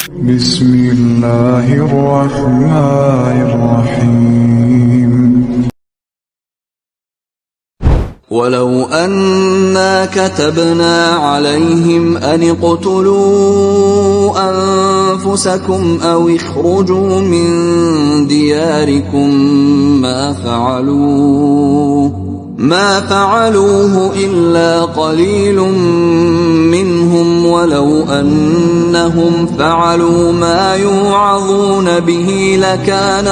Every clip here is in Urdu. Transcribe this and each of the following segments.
بسم اللہ الرحمن الرحیم وَلَوْ أَنَّا كَتَبْنَا عَلَيْهِمْ أَنِ اقْتُلُوا أَنفُسَكُمْ أَوْ اخْرُجُوا مِنْ دِيَارِكُمْ مَا فَعَلُوهُ إِلَّا قَلِيلٌ مِّنْهُمْ وَلَوْ أَنَّهُمْ فَعَلُوا مَا يُوعَظُونَ بِهِ لَكَانَ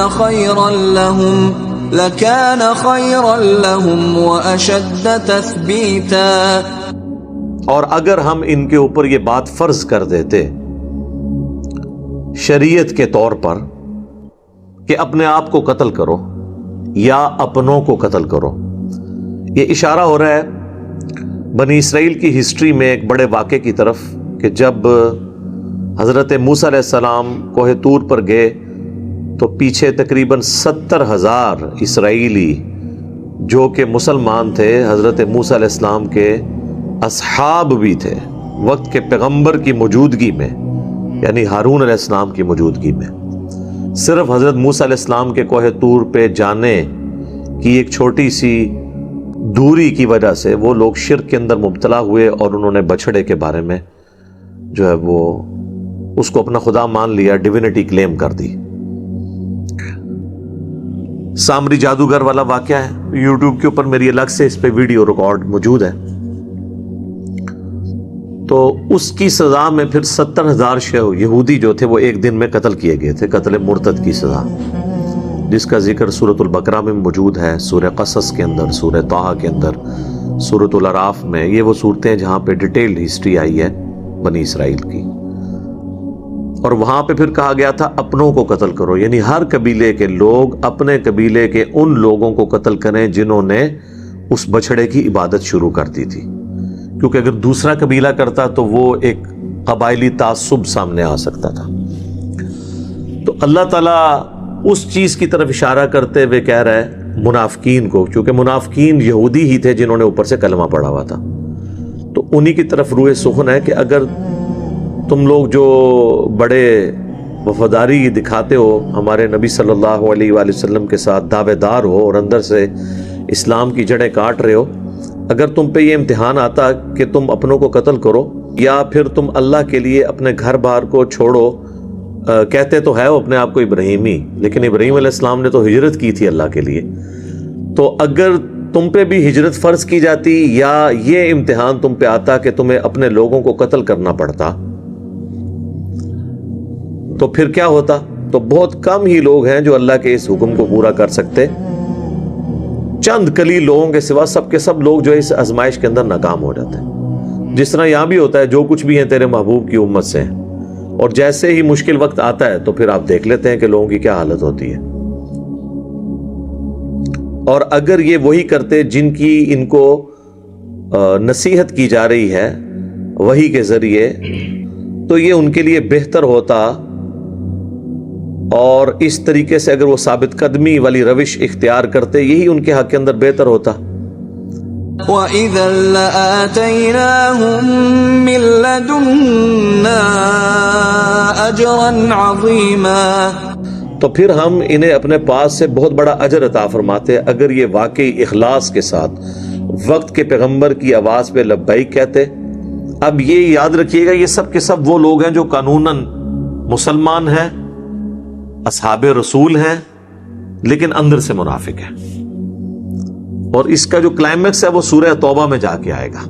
خَيْرًا لَهُمْ وَأَشَدَّ تَثْبِيتًا۔ اور اگر ہم ان کے اوپر یہ بات فرض کر دیتے شریعت کے طور پر کہ اپنے آپ کو قتل کرو یا اپنوں کو قتل کرو، یہ اشارہ ہو رہا ہے بنی اسرائیل کی ہسٹری میں ایک بڑے واقعے کی طرف کہ جب حضرت موسیٰ علیہ السلام کوہ طور پر گئے تو پیچھے تقریباً 70,000 اسرائیلی جو کہ مسلمان تھے، حضرت موسیٰ علیہ السلام کے اصحاب بھی تھے وقت کے پیغمبر کی موجودگی میں، یعنی ہارون علیہ السلام کی موجودگی میں، صرف حضرت موسیٰ علیہ السلام کے کوہ طور پہ جانے کی ایک چھوٹی سی دوری کی وجہ سے وہ لوگ شرک کے اندر مبتلا ہوئے اور انہوں نے بچھڑے کے بارے میں جو ہے وہ اس کو اپنا خدا مان لیا، ڈیوینٹی کلیم کر دی۔ سامری جادوگر والا واقعہ ہے، یوٹیوب کے اوپر میری الگ سے اس پہ ویڈیو ریکارڈ موجود ہے۔ تو اس کی سزا میں پھر 70,000 یہودی جو تھے وہ ایک دن میں قتل کیے گئے تھے، قتل مرتد کی سزا، جس کا ذکر سورۃ البقرہ میں موجود ہے، سورہ قصص کے اندر، سورہ طٰہٰ کے اندر، سورۃ الاعراف میں۔ یہ وہ صورتیں ہیں جہاں پہ ڈیٹیلڈ ہسٹری آئی ہے بنی اسرائیل کی، اور وہاں پہ پھر کہا گیا تھا اپنوں کو قتل کرو، یعنی ہر قبیلے کے لوگ اپنے قبیلے کے ان لوگوں کو قتل کریں جنہوں نے اس بچھڑے کی عبادت شروع کر دی تھی، کیونکہ اگر دوسرا قبیلہ کرتا تو وہ ایک قبائلی تعصب سامنے آ سکتا تھا۔ تو اللہ تعالیٰ اس چیز کی طرف اشارہ کرتے ہوئے کہہ رہا ہے منافقین کو، کیونکہ منافقین یہودی ہی تھے جنہوں نے اوپر سے کلمہ پڑھا ہوا تھا، تو انہی کی طرف روح سخن ہے کہ اگر تم لوگ جو بڑے وفاداری دکھاتے ہو ہمارے نبی صلی اللہ علیہ وآلہ وسلم کے ساتھ، دعوے دار ہو اور اندر سے اسلام کی جڑیں کاٹ رہے ہو، اگر تم پہ یہ امتحان آتا کہ تم اپنوں کو قتل کرو یا پھر تم اللہ کے لیے اپنے گھر بار کو چھوڑو، کہتے تو ہے وہ اپنے آپ کو ابراہیمی، لیکن ابراہیم علیہ السلام نے تو ہجرت کی تھی اللہ کے لیے، تو اگر تم پہ بھی ہجرت فرض کی جاتی یا یہ امتحان تم پہ آتا کہ تمہیں اپنے لوگوں کو قتل کرنا پڑتا تو پھر کیا ہوتا؟ تو بہت کم ہی لوگ ہیں جو اللہ کے اس حکم کو پورا کر سکتے، چند قلیل لوگوں کے سوا سب کے سب لوگ جو اس آزمائش کے اندر ناکام ہو جاتے ہیں۔ جس طرح یہاں بھی ہوتا ہے جو کچھ بھی ہیں تیرے محبوب کی امت سے ہیں، اور جیسے ہی مشکل وقت آتا ہے تو پھر آپ دیکھ لیتے ہیں کہ لوگوں کی کیا حالت ہوتی ہے۔ اور اگر یہ وہی کرتے جن کی ان کو نصیحت کی جا رہی ہے وحی کے ذریعے، تو یہ ان کے لیے بہتر ہوتا، اور اس طریقے سے اگر وہ ثابت قدمی والی روش اختیار کرتے یہی ان کے حق کے اندر بہتر ہوتا۔ وَإِذًا لَآتَيْنَاهُم مِّن لَّدُنَّا أَجْرًا عَظِيمًا، تو پھر ہم انہیں اپنے پاس سے بہت بڑا اجر عطا فرماتے اگر یہ واقعی اخلاص کے ساتھ وقت کے پیغمبر کی آواز پہ لبیک کہتے۔ اب یہ یاد رکھیے گا یہ سب کے سب وہ لوگ ہیں جو قانوناً مسلمان ہیں، اصحاب رسول ہیں، لیکن اندر سے منافق ہیں، اور اس کا جو کلائمیکس ہے وہ سورہ توبہ میں جا کے آئے گا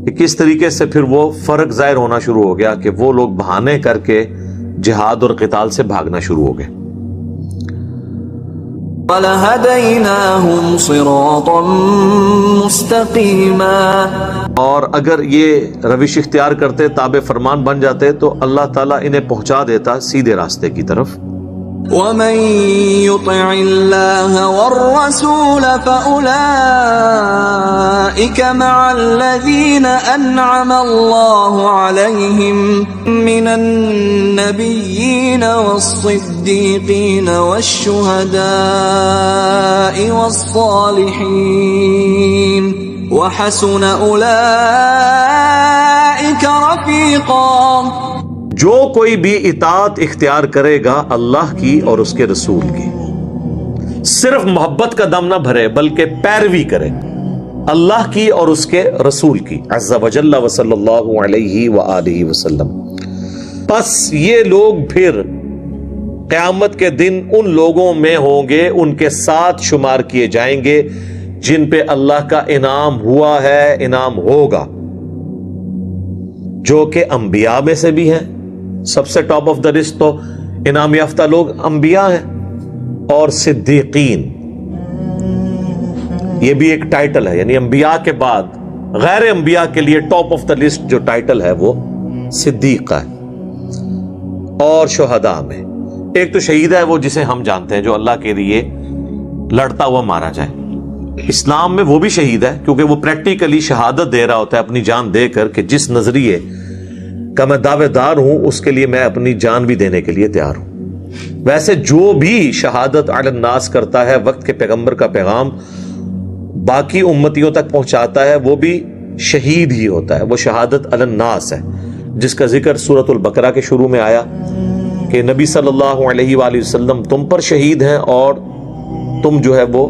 کہ کس طریقے سے پھر وہ فرق ظاہر ہونا شروع ہو گیا کہ وہ لوگ بہانے کر کے جہاد اور قتال سے بھاگنا شروع ہو گئے۔ وَلَهَدَيْنَاهُمْ صِرَاطًا مُسْتَقِيمًا، اور اگر یہ روش اختیار کرتے تابع فرمان بن جاتے تو اللہ تعالیٰ انہیں پہنچا دیتا سیدھے راستے کی طرف۔ وَمَن يُطِعِ اللَّهَ وَالرَّسُولَ فَأُولَئِكَ مَعَ الَّذِينَ أَنْعَمَ اللَّهُ عَلَيْهِم مِّنَ النَّبِيِّينَ وَالصِّدِّيقِينَ وَالشُّهَدَاءِ وَالصَّالِحِينَ وَحَسُنَ أُولَئِكَ رَفِيقًا، جو کوئی بھی اطاعت اختیار کرے گا اللہ کی اور اس کے رسول کی، صرف محبت کا دم نہ بھرے بلکہ پیروی کرے اللہ کی اور اس کے رسول کی عز وجل وصلی اللہ علیہ وآلہ وسلم، پس یہ لوگ پھر قیامت کے دن ان لوگوں میں ہوں گے، ان کے ساتھ شمار کیے جائیں گے جن پہ اللہ کا انعام ہوا ہے، انعام ہوگا، جو کہ انبیاء میں سے بھی ہیں۔ سب سے ٹاپ آف دا لسٹ تو انعام یافتہ لوگ انبیاء ہیں، اور صدیقین، یہ بھی ایک ٹائٹل ہے، یعنی انبیاء کے بعد غیر انبیاء کے لیے ٹاپ آف دا لسٹ جو ٹائٹل ہے وہ صدیق ہے، اور شہداء میں ایک تو شہید ہے، وہ جسے ہم جانتے ہیں جو اللہ کے لیے لڑتا ہوا مارا جائے۔ اسلام میں وہ بھی شہید ہے کیونکہ وہ پریکٹیکلی شہادت دے رہا ہوتا ہے اپنی جان دے کر کہ جس نظریے کا میں دعوے دار ہوں اس کے لیے میں اپنی جان بھی دینے کے لیے تیار ہوں۔ ویسے جو بھی شہادت علی الناس کرتا ہے، وقت کے پیغمبر کا پیغام باقی امتیوں تک پہنچاتا ہے، وہ بھی شہید ہی ہوتا ہے، وہ شہادت علی الناس ہے، جس کا ذکر سورۃ البقرہ کے شروع میں آیا کہ نبی صلی اللہ علیہ وآلہ وسلم تم پر شہید ہیں اور تم جو ہے وہ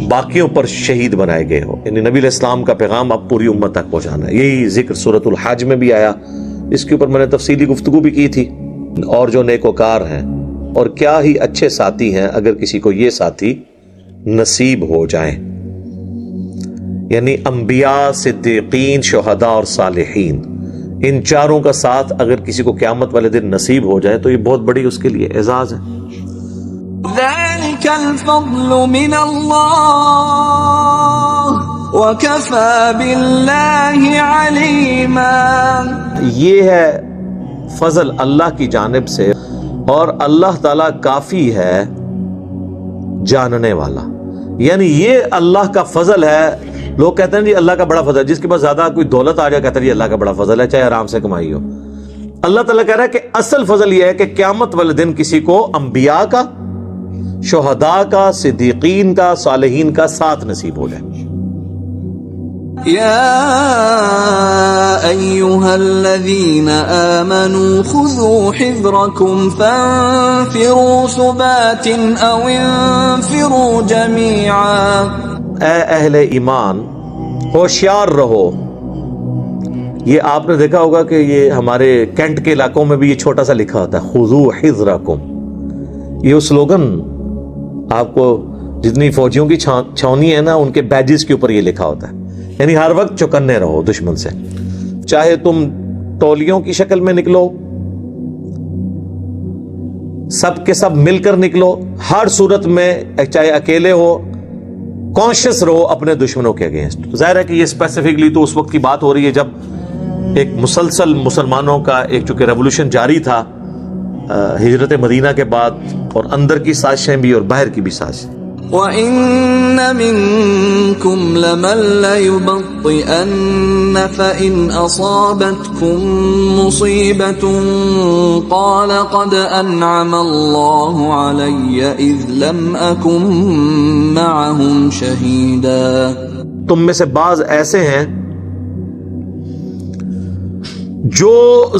باقیوں پر شہید بنائے گئے ہو، یعنی نبی علیہ السلام کا پیغام اب پوری امت تک پہنچانا ہے۔ یہی ذکر سورۃ الحج میں بھی آیا، اس کے اوپر میں نے تفصیلی گفتگو بھی کی تھی۔ اور جو نیکوکار ہیں اور کیا ہی اچھے ساتھی ہیں اگر کسی کو یہ ساتھی نصیب ہو جائیں، یعنی انبیاء، صدیقین، شہداء اور صالحین، ان چاروں کا ساتھ اگر کسی کو قیامت والے دن نصیب ہو جائے تو یہ بہت بڑی اس کے لیے اعزاز ہے۔ ذلك الفضل من اللہ وكفى بالله علیما، یہ ہے فضل اللہ کی جانب سے، اور اللہ تعالیٰ کافی ہے جاننے والا، یعنی یہ اللہ کا فضل ہے۔ لوگ کہتے ہیں جی اللہ کا بڑا فضل ہے، جس کے پاس زیادہ کوئی دولت آ جائے کہتا ہے جی اللہ کا بڑا فضل ہے، چاہے آرام سے کمائی ہو۔ اللہ تعالیٰ کہہ رہا ہے کہ اصل فضل یہ ہے کہ قیامت والے دن کسی کو انبیاء کا، شہداء کا، صدیقین کا، صالحین کا ساتھ نصیب ہو جائے۔ یا ایہا الذین آمنوا خذوا حذرکم فانفروا ثبات او انفروا جمیعا، اے اہل ایمان ہوشیار رہو۔ یہ آپ نے دیکھا ہوگا کہ یہ ہمارے کینٹ کے علاقوں میں بھی یہ چھوٹا سا لکھا ہوتا ہے خذوا حذرکم، یہ سلوگن آپ کو جتنی فوجیوں کی چھاونی ہے نا ان کے بیجز کے اوپر یہ لکھا ہوتا ہے، یعنی ہر وقت چوکنے رہو دشمن سے، چاہے تم ٹولیوں کی شکل میں نکلو، سب کے سب مل کر نکلو، ہر صورت میں چاہے اکیلے ہو، کانشیس رہو اپنے دشمنوں کے اگینسٹ۔ ظاہر ہے کہ یہ اسپیسیفکلی تو اس وقت کی بات ہو رہی ہے جب ایک مسلسل مسلمانوں کا ایک چونکہ ریولوشن جاری تھا ہجرت مدینہ کے بعد، اور اندر کی سازشیں بھی اور باہر کی بھی سازشیں۔ وَإِنَّ مِنكُمْ لَمَن لَّيُبَطِّئَنَّ فَإِنْ أَصَابَتْكُم مُّصِيبَةٌ قَالَ قَدْ أَنْعَمَ اللَّهُ عَلَيَّ إِذْ لَمْ أَكُن مَّعَهُمْ شَهِيدًا، تم میں سے بعض ایسے ہیں جو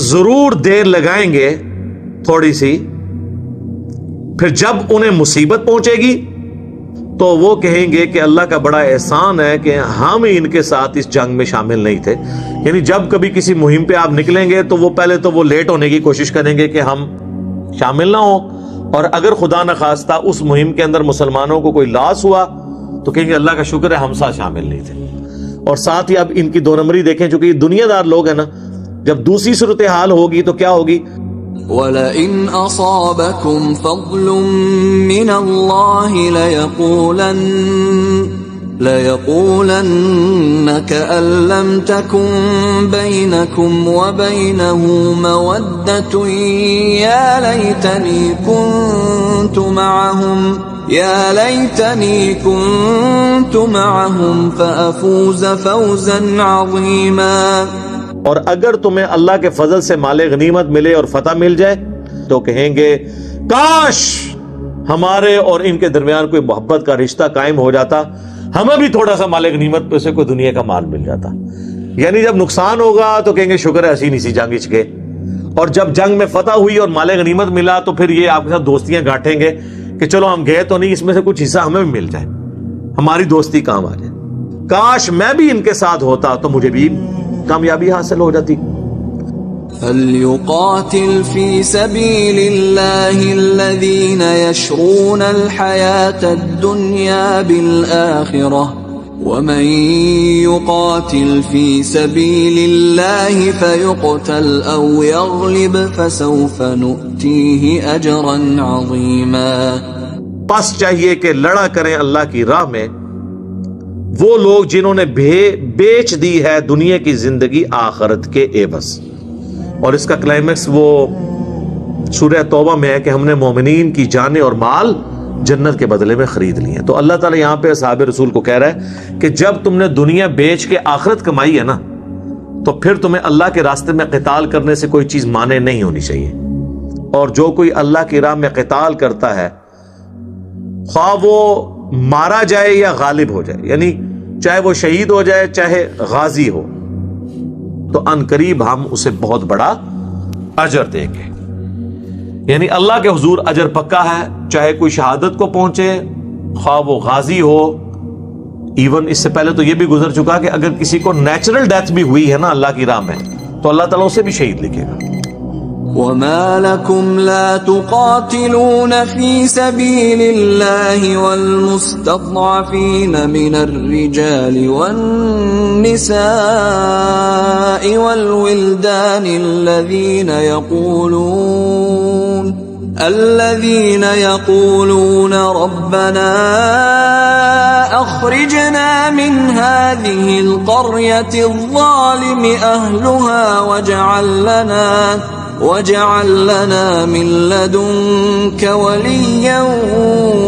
ضرور دیر لگائیں گے تھوڑی سی، پھر جب انہیں مصیبت پہنچے گی تو وہ کہیں گے کہ اللہ کا بڑا احسان ہے کہ ہم ان کے ساتھ اس جنگ میں شامل نہیں تھے۔ یعنی جب کبھی کسی مہم پہ آپ نکلیں گے تو وہ پہلے تو وہ لیٹ ہونے کی کوشش کریں گے کہ ہم شامل نہ ہوں، اور اگر خدا نخواستہ اس مہم کے اندر مسلمانوں کو کوئی لاس ہوا تو کہیں گے اللہ کا شکر ہے ہم ساتھ شامل نہیں تھے۔ اور ساتھ ہی اب ان کی دو نمبری دیکھیں، چونکہ یہ دنیا دار لوگ ہیں نا، جب دوسری صورتحال ہوگی تو کیا ہوگی؟ وَلَئِنْ أَصَابَكُمْ فَضْلٌ مِّنَ اللَّهِ لَيَقُولَنَّ كَأَن لَّمْ تَكُن بَيْنَكُمْ وَبَيْنَهُ مَوَدَّةٌ يَا لَيْتَنِي كُنتُ مَعَهُمْ فَأَفُوزَ فَوْزًا عَظِيمًا، اور اگر تمہیں اللہ کے فضل سے مال غنیمت ملے اور فتح مل جائے تو کہیں گے کاش ہمارے اور ان کے درمیان کوئی محبت کا رشتہ قائم ہو جاتا، ہمیں بھی تھوڑا سا مال غنیمت پہ سے کوئی دنیا کا مال مل جاتا۔ یعنی جب نقصان ہوگا تو کہیں گے شکر ہے اسی نہیں سی جنگ چ گئے، اور جب جنگ میں فتح ہوئی اور مال غنیمت ملا تو پھر یہ آپ کے ساتھ دوستیاں گاٹیں گے کہ چلو ہم گئے تو نہیں، اس میں سے کچھ حصہ ہمیں بھی مل جائے، ہماری دوستی کام آ جائے، کاش میں بھی ان کے ساتھ ہوتا تو مجھے بھی کامیابی حاصل ہو جاتی۔ فَلْيُقَاتِلْ فِي سَبِيلِ اللَّهِ الَّذِينَ يَشْرُونَ الْحَيَاةَ الدُّنْيَا بِالْآخِرَةِ وَمَن يُقَاتِلْ فِي سَبِيلِ اللَّهِ فَيُقْتَلْ أَوْ يَغْلِبْ فَسَوْفَ نُؤْتِيهِ أَجْرًا عَظِيمًا۔ پس چاہیے کہ لڑا کریں اللہ کی راہ میں وہ لوگ جنہوں نے بیچ دی ہے دنیا کی زندگی آخرت کے عوض۔ اور اس کا کلائمیکس وہ سورہ توبہ میں ہے کہ ہم نے مومنین کی جانیں اور مال جنت کے بدلے میں خرید لیے۔ تو اللہ تعالیٰ یہاں پہ اصحاب رسول کو کہہ رہا ہے کہ جب تم نے دنیا بیچ کے آخرت کمائی ہے نا، تو پھر تمہیں اللہ کے راستے میں قتال کرنے سے کوئی چیز مانے نہیں ہونی چاہیے۔ اور جو کوئی اللہ کی راہ میں قتال کرتا ہے، خواہ وہ مارا جائے یا غالب ہو جائے، یعنی چاہے وہ شہید ہو جائے چاہے غازی ہو، تو ان قریب ہم اسے بہت بڑا اجر دیں گے۔ یعنی اللہ کے حضور اجر پکا ہے، چاہے کوئی شہادت کو پہنچے، خواہ وہ غازی ہو۔ ایون اس سے پہلے تو یہ بھی گزر چکا کہ اگر کسی کو نیچرل ڈیتھ بھی ہوئی ہے نا اللہ کی راہ میں، تو اللہ تعالیٰ اسے بھی شہید لکھے گا۔ وَمَا لَكُمْ لَا تُقَاتِلُونَ فِي سَبِيلِ اللَّهِ وَالْمُسْتَضْعَفِينَ مِنَ الرِّجَالِ وَالنِّسَاءِ وَالْوِلْدَانِ الَّذِينَ يَقُولُونَ رَبَّنَا أَخْرِجْنَا مِنْ هَذِهِ الْقَرْيَةِ الظَّالِمِ أَهْلُهَا وَاجْعَل لَّنَا مِن لَّدُنكَ وَلِيًّا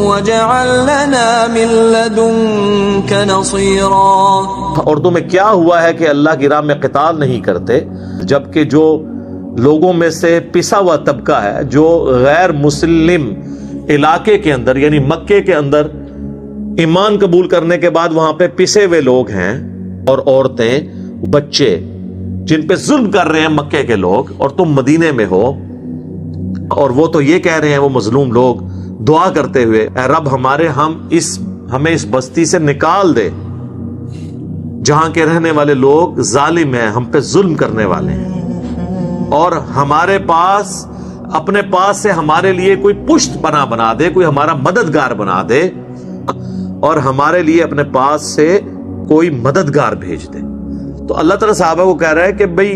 وَاجْعَل لَّنَا مِن لَّدُنكَ نَصِيرًا۔ اور تمہیں کیا ہوا ہے کہ اللہ کی راہ میں قتال نہیں کرتے، جبکہ جو لوگوں میں سے پسا ہوا طبقہ ہے، جو غیر مسلم علاقے کے اندر یعنی مکے کے اندر ایمان قبول کرنے کے بعد وہاں پہ پسے ہوئے لوگ ہیں، اور عورتیں، بچے، جن پہ ظلم کر رہے ہیں مکے کے لوگ، اور تم مدینے میں ہو، اور وہ تو یہ کہہ رہے ہیں وہ مظلوم لوگ دعا کرتے ہوئے، اے رب ہمارے ہمیں اس بستی سے نکال دے جہاں کے رہنے والے لوگ ظالم ہیں، ہم پہ ظلم کرنے والے ہیں، اور ہمارے پاس اپنے پاس سے ہمارے لیے کوئی پشت پناہ بنا دے، کوئی ہمارا مددگار بنا دے، اور ہمارے لیے اپنے پاس سے کوئی مددگار بھیج دے۔ تو اللہ تعالیٰ صحابہ کو کہہ رہا ہے کہ بھئی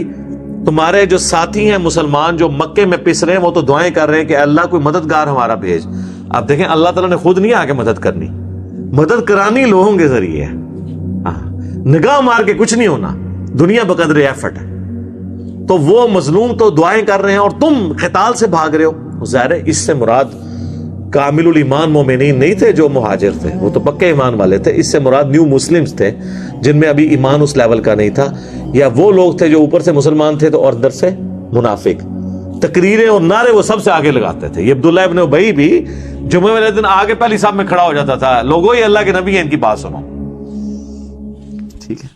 تمہارے جو ساتھی ہیں مسلمان جو مکے میں پس رہے ہیں، وہ تو دعائیں کر رہے ہیں کہ اللہ کوئی مددگار ہمارا بھیج۔ اب دیکھیں اللہ تعالیٰ نے خود نہیں آ کے مدد کرنی، مدد کرانی لوگوں کے ذریعے ہے۔ نگاہ مار کے کچھ نہیں ہونا، دنیا بقدر ایفرٹ ہے۔ تو وہ مظلوم تو دعائیں کر رہے ہیں اور تم قتال سے بھاگ رہے ہو۔ ظاہر ہے اس سے مراد کامل الایمان مومنین نہیں تھے جو مہاجر تھے، وہ تو پکے ایمان والے تھے۔ اس سے مراد نیو مسلمز تھے جن میں ابھی ایمان اس لیول کا نہیں تھا، یا وہ لوگ تھے جو اوپر سے مسلمان تھے تو اور اندر سے منافق۔ تقریریں اور نعرے وہ سب سے آگے لگاتے تھے۔ یہ عبداللہ ابن ابی بھی جمعے والے دن آگے پہلی صف میں کھڑا ہو جاتا تھا، لوگوں یہ اللہ کے نبی ہیں ان کی بات سنو، ٹھیک ہے۔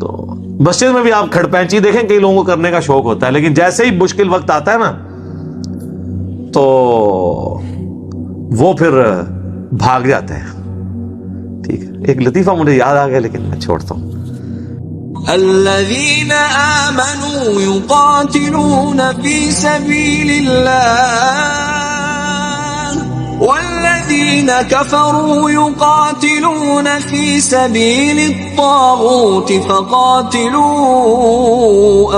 تو مسجد میں بھی آپ کھڑ پینچی دیکھیں کئی لوگوں کو کرنے کا شوق ہوتا ہے، لیکن جیسے ہی مشکل وقت آتا ہے نا تو وہ پھر بھاگ جاتے ہیں، ٹھیک ہے۔ ایک لطیفہ مجھے یاد آ گیا لیکن میں چھوڑتا ہوں۔ الذين آمنوا يقاتلون في سبيل الله والذين كفروا يقاتلون في سبيل الطاغوت فقاتلوا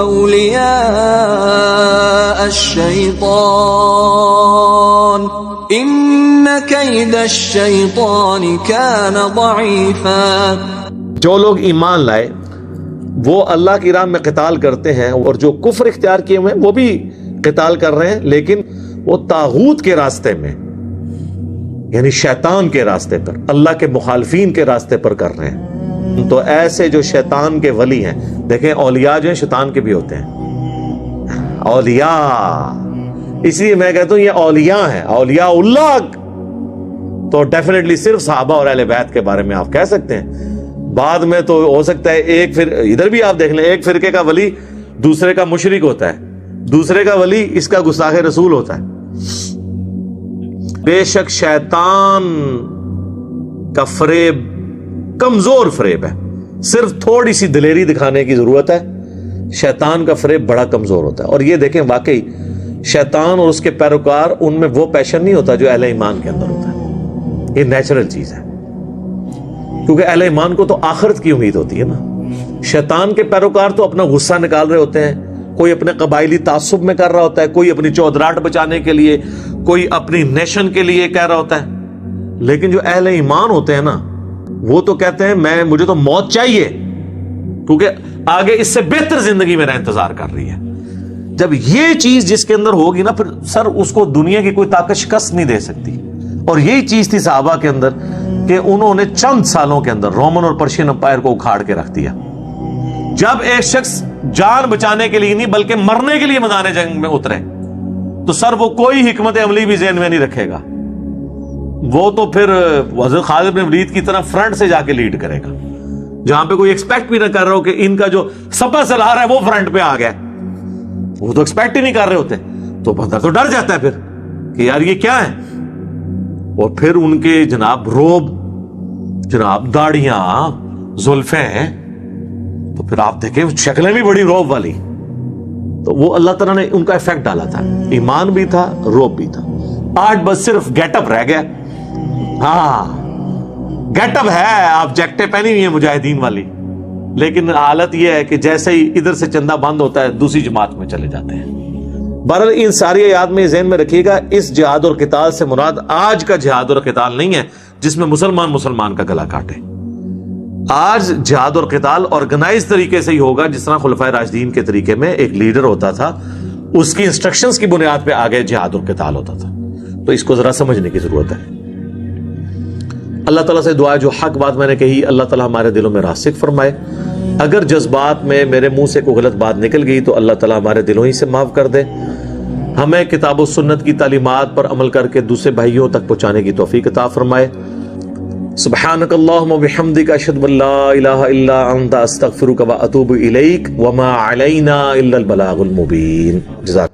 أولياء الشيطان إن كيد الشيطان كان ضعيفا۔ جو لوگ ایمان لائے وہ اللہ کی راہ میں قتال کرتے ہیں، اور جو کفر اختیار کیے ہوئے ہیں وہ بھی قتال کر رہے ہیں، لیکن وہ طاغوت کے راستے میں یعنی شیطان کے راستے پر، اللہ کے مخالفین کے راستے پر کر رہے ہیں۔ تو ایسے جو شیطان کے ولی ہیں، دیکھیں اولیاء جو ہیں شیطان کے بھی ہوتے ہیں، اولیاء، اس لیے میں کہتا ہوں یہ اولیاء ہیں، اولیاء اللہ۔ تو ڈیفینیٹلی صرف صحابہ اور اہل بیت کے بارے میں آپ کہہ سکتے ہیں، بعد میں تو ہو سکتا ہے ایک ادھر بھی آپ دیکھ لیں، ایک فرقے کا ولی دوسرے کا مشرک ہوتا ہے، دوسرے کا ولی اس کا گستاخ رسول ہوتا ہے. بے شک شیطان کا فریب کمزور فریب ہے, صرف تھوڑی سی دلیری دکھانے کی ضرورت ہے. شیطان کا فریب بڑا کمزور ہوتا ہے. اور یہ دیکھیں واقعی شیطان اور اس کے پیروکار, ان میں وہ پیشن نہیں ہوتا جو اہل ایمان کے اندر ہوتا ہے. یہ نیچرل چیز ہے, کیونکہ اہل ایمان کو تو آخرت کی امید ہوتی ہے نا. شیطان کے پیروکار تو اپنا غصہ نکال رہے ہوتے ہیں, کوئی اپنے قبائلی تعصب میں کر رہا ہوتا ہے, کوئی اپنی چودراہٹ بچانے کے لیے, کوئی اپنی نیشن کے لیے کہہ رہا ہوتا ہے. لیکن جو اہل ایمان ہوتے ہیں نا, وہ تو کہتے ہیں مجھے تو موت چاہیے, کیونکہ آگے اس سے بہتر زندگی میرا انتظار کر رہی ہے. جب یہ چیز جس کے اندر ہوگی نا, پھر سر اس کو دنیا کی کوئی طاقت شکست نہیں دے سکتی. اور یہی چیز تھی صحابہ کے اندر کہ انہوں نے چند سالوں کے اندر رومن اور پرشین امپائر کو اکھاڑ کے رکھ دیا. جب ایک شخص جان بچانے کے لیے نہیں بلکہ مرنے کے لیے میدان جنگ میں اترے تو سر وہ کوئی حکمت عملی بھی ذہن میں نہیں رکھے گا. وہ تو پھر حضرت خالد بن ولید کی طرح فرنٹ سے جا کے لیڈ کرے گا, جہاں پہ کوئی ایکسپیکٹ بھی نہ کر رہا ہو کہ ان کا جو سپر سالار ہے وہ فرنٹ پہ آ گیا. وہ تو ایکسپیکٹ ہی نہیں کر رہے ہوتے, تو بندہ تو ڈر جاتا ہے پھر کہ یار یہ کیا ہے. اور پھر ان کے جناب روب, جناب داڑیاں, زلفیں, تو پھر آپ دیکھیں شکلیں بھی بڑی روب والی. تو وہ اللہ تعالیٰ نے ان کا ایفیکٹ ڈالا تھا, ایمان بھی تھا, روب بھی تھا. آج بس صرف گیٹ اپ رہ گیا. ہاں گیٹ اپ ہے, آپ جیکٹیں پہنی ہوئی ہیں مجاہدین والی, لیکن حالت یہ ہے کہ جیسے ہی ادھر سے چندہ بند ہوتا ہے دوسری جماعت میں چلے جاتے ہیں. بہرحال ان ساری آیات میں ذہن میں رکھیے گا, اس جہاد اور قتال سے مراد آج کا جہاد اور قتال نہیں ہے جس میں مسلمان کا گلا کاٹے. آج جہاد اور قتال آرگنائز طریقے سے ہی ہوگا, جس طرح خلفائے راشدین کے طریقے میں ایک لیڈر ہوتا تھا, اس کی انسٹرکشنز کی بنیاد پہ آگے جہاد اور قتال ہوتا تھا. تو اس کو ذرا سمجھنے کی ضرورت ہے. اللہ تعالیٰ سے دعا ہے جو حق بات میں نے کہی اللہ تعالیٰ ہمارے دلوں میں راسخ فرمائے. اگر جذبات میں میرے منہ سے کوئی غلط بات نکل گئی تو اللہ تعالیٰ ہمارے دلوں ہی سے معاف کر دے. ہمیں کتاب و سنت کی تعلیمات پر عمل کر کے دوسرے بھائیوں تک پہنچانے کی توفیق عطا فرمائے. سبحانک اللہم و بحمدک اشہد ان لا الہ الا انت استغفرک و اتوب الیک وما علینا الا البلاغ المبین. جزاک